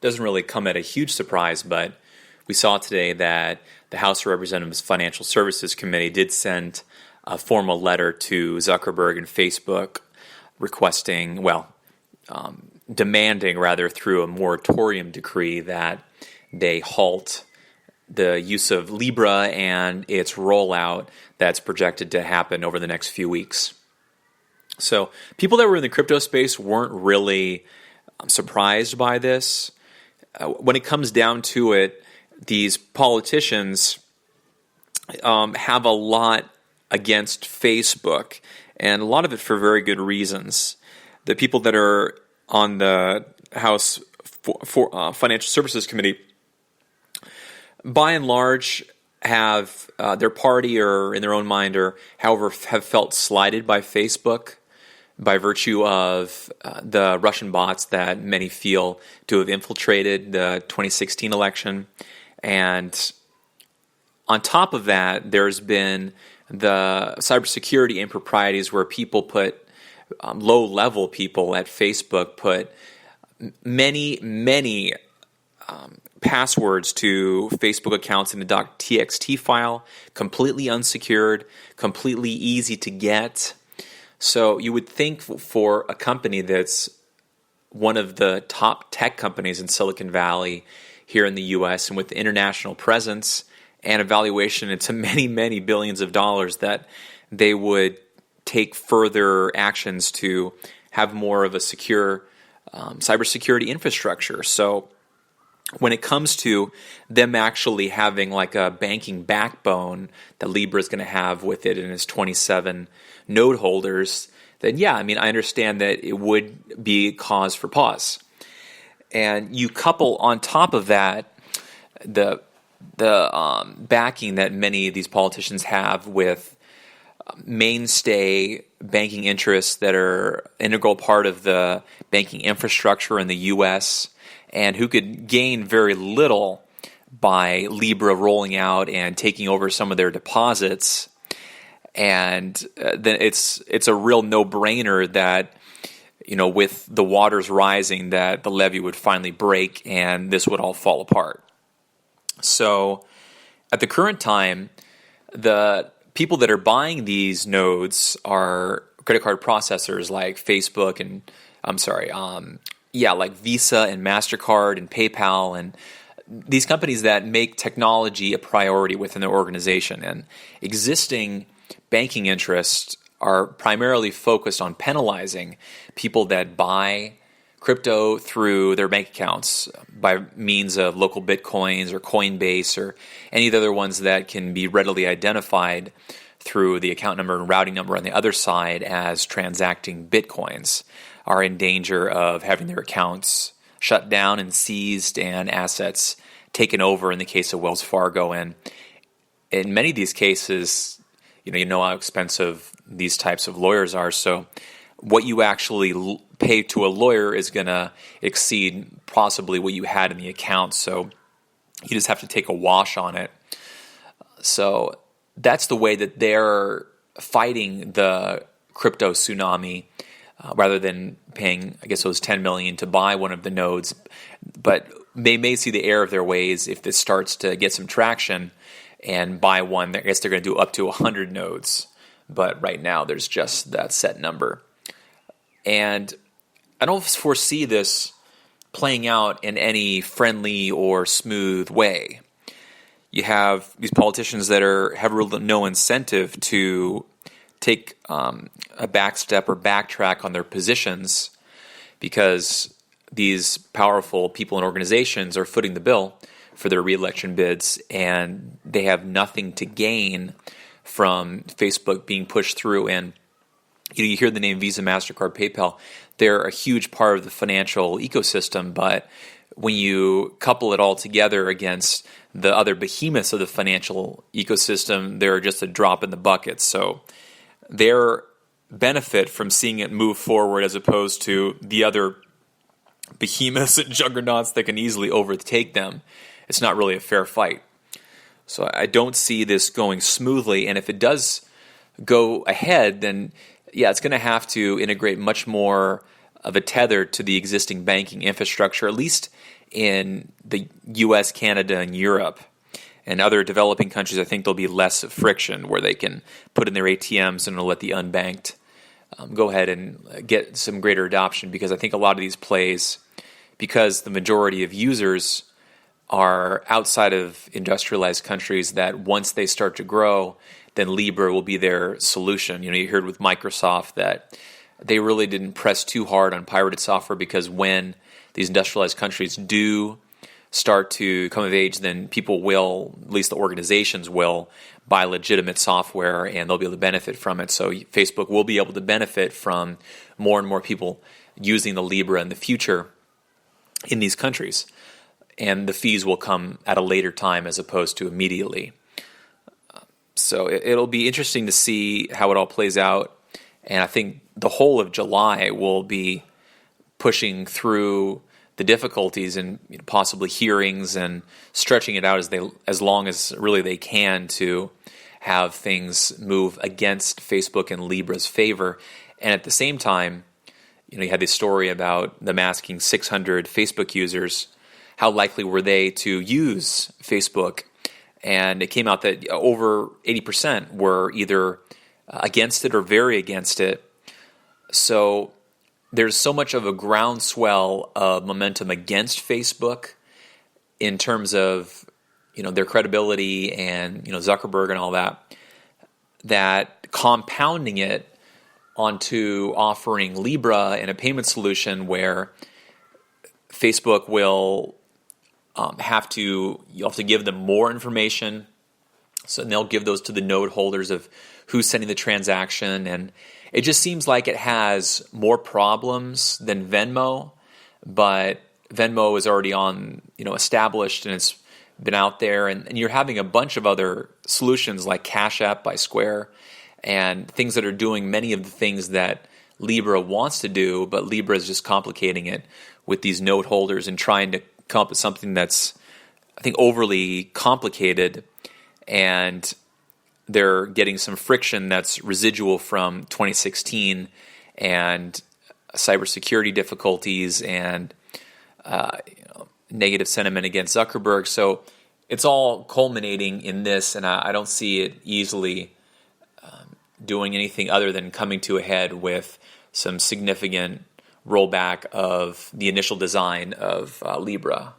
doesn't really come at a huge surprise, but we saw today that the House of Representatives Financial Services Committee did send a formal letter to Zuckerberg and Facebook requesting, demanding rather through a moratorium decree that they halt the use of Libra and its rollout that's projected to happen over the next few weeks. So people that were in the crypto space weren't really surprised by this. When it comes down to it, these politicians have a lot against Facebook, and a lot of it for very good reasons. The people that are on the House Financial Services Committee, by and large, have their party or in their own mind, or however, have felt slighted by Facebook by virtue of the Russian bots that many feel to have infiltrated the 2016 election. And on top of that, there's been the cybersecurity improprieties where people put, low-level people at Facebook put many passwords to Facebook accounts in a .txt file, completely unsecured, completely easy to get. So you would think for a company that's one of the top tech companies in Silicon Valley here in the U.S. and with the international presence and a valuation into many billions of dollars, that they would take further actions to have more of a secure cybersecurity infrastructure. So when it comes to them actually having like a banking backbone that Libra is going to have with it and its 27 node holders, then yeah, I mean, I understand that it would be cause for pause. And you couple on top of that the backing that many of these politicians have with mainstay banking interests that are integral part of the banking infrastructure in the U.S., and who could gain very little by Libra rolling out and taking over some of their deposits. And then it's a real no-brainer that, you know, with the waters rising, that the levee would finally break and this would all fall apart. So at the current time, the people that are buying these nodes are credit card processors like Facebook and like Visa and MasterCard and PayPal, and these companies that make technology a priority within their organization. And existing banking interests are primarily focused on penalizing people that buy crypto through their bank accounts by means of local Bitcoins or Coinbase or any of the other ones that can be readily identified through the account number and routing number on the other side as transacting Bitcoins, are in danger of having their accounts shut down and seized and assets taken over in the case of Wells Fargo. And in many of these cases, you know how expensive these types of lawyers are. So what you actually pay to a lawyer is going to exceed possibly what you had in the account. So you just have to take a wash on it. So that's the way that they're fighting the crypto tsunami, rather than paying, I guess it was $10 million to buy one of the nodes. But they may see the error of their ways if this starts to get some traction and buy one. I guess they're going to do up to 100 nodes. But right now there's just that set number. And I don't foresee this playing out in any friendly or smooth way. You have these politicians that have no incentive to take a back step or backtrack on their positions, because these powerful people and organizations are footing the bill for their re-election bids, and they have nothing to gain from Facebook being pushed through. And you hear the name Visa, MasterCard, PayPal. They're a huge part of the financial ecosystem, but when you couple it all together against the other behemoths of the financial ecosystem, they're just a drop in the bucket. So their benefit from seeing it move forward as opposed to the other behemoths and juggernauts that can easily overtake them, it's not really a fair fight. So I don't see this going smoothly, and if it does go ahead, then yeah, it's going to have to integrate much more of a tether to the existing banking infrastructure, at least in the U.S., Canada, and Europe. And other developing countries, I think there'll be less friction where they can put in their ATMs and it'll let the unbanked go ahead and get some greater adoption, because I think a lot of these plays, because the majority of users are outside of industrialized countries, that once they start to grow, then Libra will be their solution. You heard with Microsoft that they really didn't press too hard on pirated software, because when these industrialized countries do start to come of age, then people will, at least the organizations will, buy legitimate software and they'll be able to benefit from it. So Facebook will be able to benefit from more and more people using the Libra in the future in these countries. And the fees will come at a later time as opposed to immediately. So it'll be interesting to see how it all plays out. And I think the whole of July will be pushing through the difficulties and possibly hearings and stretching it out as long as really they can to have things move against Facebook and Libra's favor. And at the same time, you had this story about them asking 600 Facebook users how likely were they to use Facebook, and it came out that over 80% were either against it or very against it. So there's so much of a groundswell of momentum against Facebook in terms of their credibility and Zuckerberg and all that, that compounding it onto offering Libra and a payment solution where Facebook will you'll have to give them more information, so they'll give those to the node holders of who's sending the transaction, and it just seems like it has more problems than Venmo, but Venmo is already established and it's been out there, and you're having a bunch of other solutions like Cash App by Square and things that are doing many of the things that Libra wants to do, but Libra is just complicating it with these node holders and trying to come up with something that's, I think, overly complicated, and they're getting some friction that's residual from 2016 and cybersecurity difficulties and negative sentiment against Zuckerberg. So it's all culminating in this, and I don't see it easily doing anything other than coming to a head with some significant rollback of the initial design of Libra.